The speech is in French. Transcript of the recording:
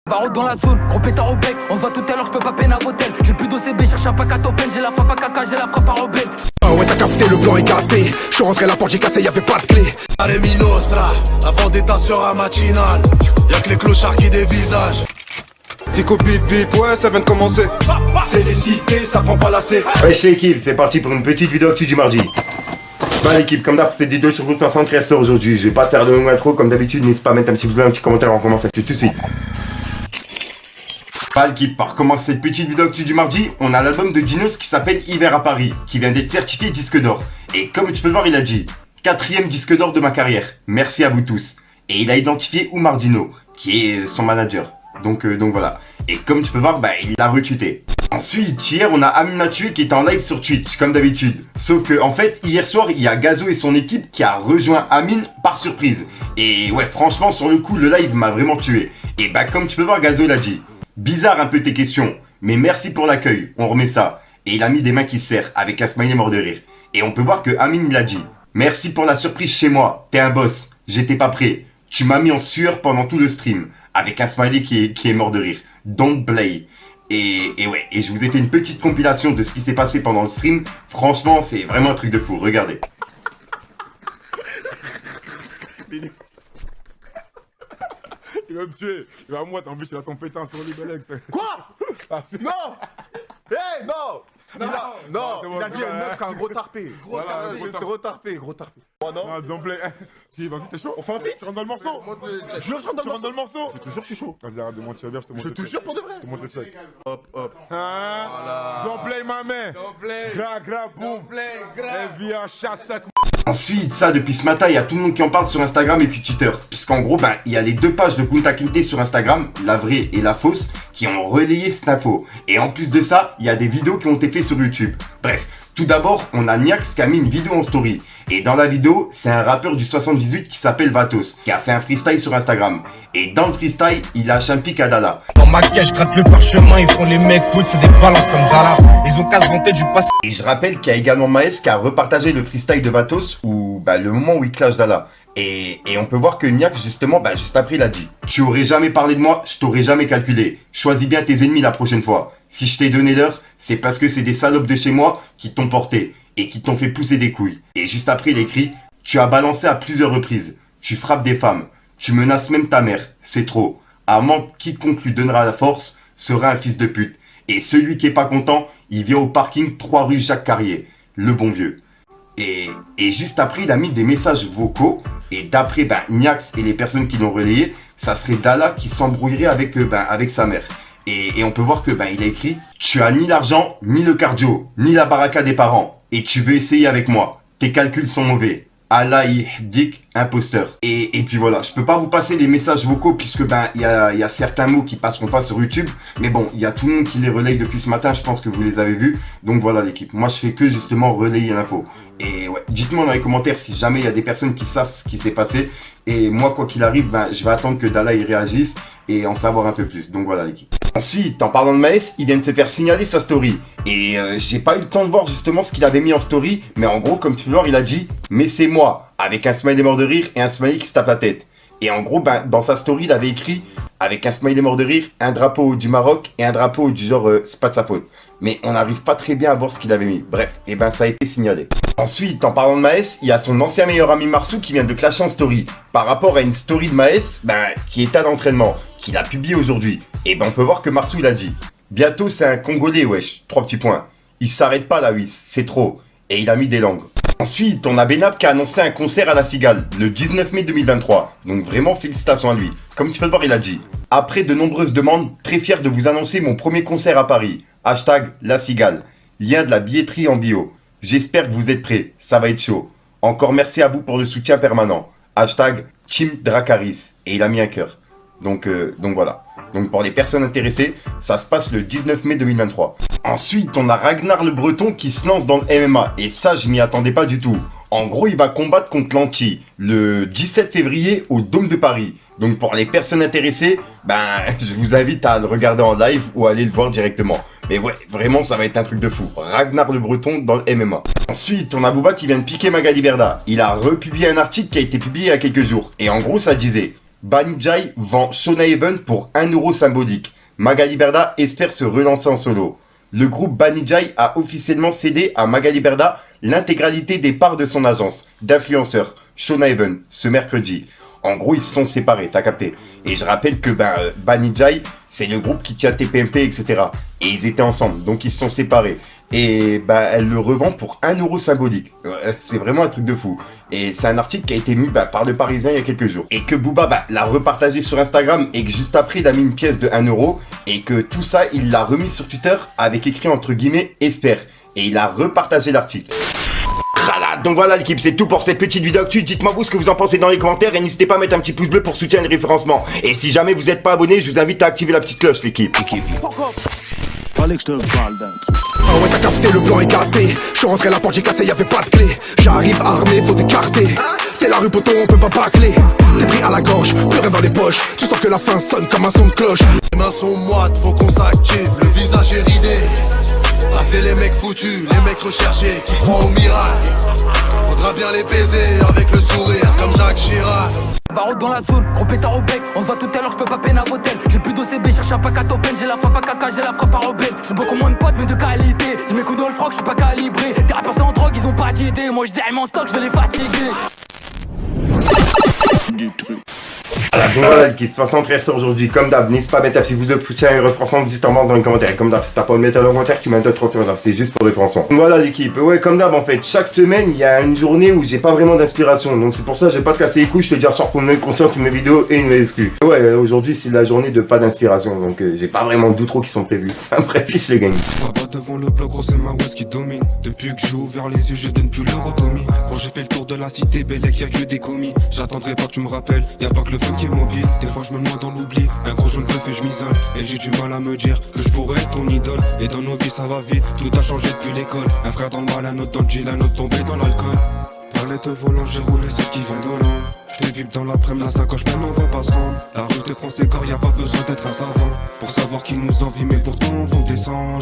Barreau dans la zone, gros pétard au bec. On se voit tout à l'heure, j'peux pas peine à l'hôtel. J'ai plus d'OCB, cherche un pack à top j'ai la frappe à caca, j'ai la frappe à rebelle. Ah ouais t'as capté, le plan est gâté. J'suis rentré la porte, j'ai cassé, y'avait pas de clé. Allez Minostra, la vendetta sera matinale. Y'a que les clochards qui dévisagent. Fico bip bip, ouais ça vient de commencer. C'est les cités, ça prend pas la C. Wesh l'équipe, c'est parti pour une petite vidéo actu du mardi. Bah l'équipe, comme d'hab, c'est des vidéos sur vous 500 créateurs aujourd'hui. Je vais pas te faire de longue intro, comme d'habitude, n'hésite pas à mettre un petit pouce bleu, un petit commentaire, on commence tout de suite. Bah l'équipe, par commencer cette petite vidéo actu du mardi, on a l'album de Dinos qui s'appelle Hiver à Paris, qui vient d'être certifié disque d'or. Et comme tu peux le voir, il a dit 4e disque d'or de ma carrière, merci à vous tous. Et il a identifié Oumar Dino, qui est son manager. Donc voilà. Et comme tu peux voir, bah il l'a retweeté. Ensuite, hier, on a Amine Mathieu qui est en live sur Twitch, comme d'habitude. Sauf que, en fait, hier soir, il y a Gazo et son équipe qui a rejoint Amine par surprise. Et ouais, franchement, sur le coup, le live m'a vraiment tué. Et bah, comme tu peux voir, Gazo, il a dit bizarre un peu tes questions, mais merci pour l'accueil, on remet ça. Et il a mis des mains qui se serrent, avec un smiley mort de rire. Et on peut voir que Amine, il a dit merci pour la surprise chez moi, t'es un boss, j'étais pas prêt. Tu m'as mis en sueur pendant tout le stream, avec un smiley qui est mort de rire. Don't play. Et ouais, et je vous ai fait une petite compilation de ce qui s'est passé pendant le stream. Franchement, c'est vraiment un truc de fou, regardez. Il va me tuer, il va moi, en plus il a son pétain sur lui, Belex. Quoi? Non! Hey, non! Non, il a dit une meuf qui a un gros tarpé. Gros tarpé. Moi non? Non, don't play. Si, vas-y, t'es chaud? On fait un feat? Tu rentres dans le morceau? Je rentre dans le morceau. Je te jure, je suis chaud. Vas-y, arrête de mentir, viens, je te montre. Je te jure pour de vrai. Je te montre le steak. Hop. Hein? Don't play ma main. Gra, boum. Et viens, chasse. Ensuite, ça, depuis ce matin, il y a tout le monde qui en parle sur Instagram et puis Twitter. Puisqu'en gros, ben, il y a les deux pages de Kunta Kinte sur Instagram, la vraie et la fausse, qui ont relayé cette info. Et en plus de ça, il y a des vidéos qui ont été faites sur YouTube. Bref, tout d'abord, on a Niax qui a mis une vidéo en story. Et dans la vidéo, c'est un rappeur du 78 qui s'appelle Vatos, qui a fait un freestyle sur Instagram. Et dans le freestyle, il lâche un pic à Dala. En maquillage, gratte le parchemin, ils font les mecs cool, c'est des balances comme Zala. Ils ont qu'à se vanter du passé. Et je rappelle qu'il y a également Maes qui a repartagé le freestyle de Vatos, où bah, le moment où il clash Dala. Et on peut voir que Niax, justement, bah, juste après, il a dit tu aurais jamais parlé de moi, je t'aurais jamais calculé. Choisis bien tes ennemis la prochaine fois. Si je t'ai donné l'heure, c'est parce que c'est des salopes de chez moi qui t'ont porté et qui t'ont fait pousser des couilles. Et juste après, il écrit tu as balancé à plusieurs reprises. Tu frappes des femmes. Tu menaces même ta mère. C'est trop. À moins quiconque lui donnera la force sera un fils de pute. Et celui qui est pas content, il vient au parking 3 rue Jacques Carrier. Le bon vieux. Et juste après, il a mis des messages vocaux. Et d'après Niax et les personnes qui l'ont relayé, ça serait Dala qui s'embrouillerait avec sa mère. Et on peut voir que il a écrit tu as ni l'argent, ni le cardio, ni la baraka des parents. Et tu veux essayer avec moi. Tes calculs sont mauvais. Allah Dik, imposteur. Et puis voilà, je peux pas vous passer les messages vocaux puisque il y a certains mots qui passeront pas sur YouTube. Mais bon, il y a tout le monde qui les relaye depuis ce matin, je pense que vous les avez vus. Donc voilà l'équipe, moi je fais que justement relayer l'info. Et ouais, dites-moi dans les commentaires si jamais il y a des personnes qui savent ce qui s'est passé. Et moi quoi qu'il arrive, je vais attendre que Dala y réagisse et en savoir un peu plus. Donc voilà l'équipe. Ensuite, en parlant de Maes, il vient de se faire signaler sa story. Et j'ai pas eu le temps de voir justement ce qu'il avait mis en story. Mais en gros, comme tu peux voir, il a dit mais c'est moi, avec un smiley mort de rire et un smiley qui se tape la tête. Et en gros, dans sa story, il avait écrit avec un smiley mort de rire, un drapeau du Maroc et un drapeau du genre c'est pas de sa faute. Mais on n'arrive pas très bien à voir ce qu'il avait mis. Bref, et ça a été signalé. Ensuite, en parlant de Maes, il y a son ancien meilleur ami Marsou qui vient de clasher en story. Par rapport à une story de Maes, qui est à l'entraînement, qu'il a publié aujourd'hui. Et on peut voir que Marsou il a dit bientôt c'est un Congolais wesh, 3 petits points. Il s'arrête pas la Wiss, c'est trop. Et il a mis des langues. Ensuite, on a Benab qui a annoncé un concert à la Cigale le 19 mai 2023. Donc vraiment félicitations à lui. Comme tu peux le voir, il a dit après de nombreuses demandes, très fier de vous annoncer mon premier concert à Paris. Hashtag la Cigale. Lien de la billetterie en bio. J'espère que vous êtes prêts, ça va être chaud. Encore merci à vous pour le soutien permanent. Hashtag Team Dracaris. Et il a mis un cœur. Donc voilà. Donc pour les personnes intéressées, ça se passe le 19 mai 2023. Ensuite, on a Ragnar le Breton qui se lance dans le MMA. Et ça, je m'y attendais pas du tout. En gros, il va combattre contre Lanty le 17 février au Dôme de Paris. Donc pour les personnes intéressées, je vous invite à le regarder en live ou à aller le voir directement. Mais ouais, vraiment, ça va être un truc de fou. Ragnar le Breton dans le MMA. Ensuite, on a Booba qui vient de piquer Magali Berda. Il a republié un article qui a été publié il y a quelques jours. Et en gros, ça disait Banijay vend Shona Even pour 1€ symbolique. Magali Berda espère se relancer en solo. Le groupe Banijay a officiellement cédé à Magali Berda l'intégralité des parts de son agence d'influenceurs Shona Even ce mercredi. En gros, ils se sont séparés, t'as capté. Et je rappelle que Banijay, c'est le groupe qui tient TPMP, etc. Et ils étaient ensemble, donc ils se sont séparés. Et elle le revend pour 1€ symbolique. C'est vraiment un truc de fou. Et c'est un article qui a été mis par le Parisien il y a quelques jours. Et que Booba l'a repartagé sur Instagram et que juste après il a mis une pièce de 1€. Et que tout ça, il l'a remis sur Twitter avec écrit entre guillemets « Espère ». Et il a repartagé l'article. Donc voilà l'équipe, c'est tout pour cette petite vidéo actu. Dites-moi vous ce que vous en pensez dans les commentaires et n'hésitez pas à mettre un petit pouce bleu pour soutenir le référencement. Et si jamais vous n'êtes pas abonné, je vous invite à activer la petite cloche l'équipe. Fallait que je te parle d'un truc. Ah ouais, t'as capté, le plan est gâté. Je suis rentré à la porte, j'ai cassé, y'avait pas de clé. J'arrive armé, faut t'écarter. C'est la rue poteau, on peut pas bâcler. T'es pris à la gorge, plus rien dans les poches. Tu sens que la fin sonne comme un son de cloche. Les mains sont moites, faut qu'on s'active. Le visage est ridé. Ah, c'est les mecs foutus, les mecs recherchés qui croient au miracle. Faudra bien les baiser avec le sourire comme Jacques Chirac. Barreau dans la zone, gros pétard au bec. On se voit tout à l'heure, j'peux pas peine à l'hôtel. J'ai plus d'OCB, cherche un pack à top. J'ai la frappe à caca, j'ai la frappe à rebelle. J'suis beaucoup moins de potes mais de qualité. J'ai mes coups dans le froc, j'suis pas calibré. Des rappeurs c'est en drogue, ils ont pas d'idée. Moi j'déraille mon stock, j'vais les fatiguer. Donc voilà l'équipe, 60 frères aujourd'hui, comme d'hab, n'hésite pas à mettre un petit pouce de soutien et référencement, dis en dans les commentaires. Comme d'hab, si t'as pas envie de mettre un commentaire, tu mets un 2, 3, c'est juste pour référencement. Voilà l'équipe, ouais, comme d'hab en fait, chaque semaine il y a une journée où j'ai pas vraiment d'inspiration. Donc c'est pour ça que je vais pas te casser les couilles, je te dis à soir pour une conscience, une vidéo et une nouvelle exclue. Ouais, aujourd'hui c'est la journée de pas d'inspiration, donc j'ai pas vraiment d'outro qui sont prévus. Bref, peace les gangs. Pas devant le bloc, gros c'est ma West qui domine. Depuis que j'ai ouvert les yeux, je donne plus l'eurotomie. Quand j'ai fait le tour de la cité, Bellec, y'a que des commis. J'attendrai pas que tu me rappelles, y'a pas que le feu qui est mobile. Des fois je me noie dans l'oubli, un gros jaune bœuf et je m'isole. Et j'ai du mal à me dire que je pourrais être ton idole. Et dans nos vies ça va vite, tout a changé depuis l'école. Un frère dans le mal, un autre dans le deal, un autre tombé dans l'alcool. Palette volant, j'ai roulé celle qui vient d'Hollande. J't'ai bip dans l'après-midi, la sacoche même on va pas se rendre. La rue te prend ses corps, y'a pas besoin d'être un savant pour savoir qu'ils nous envient, mais pourtant on vend des sangs.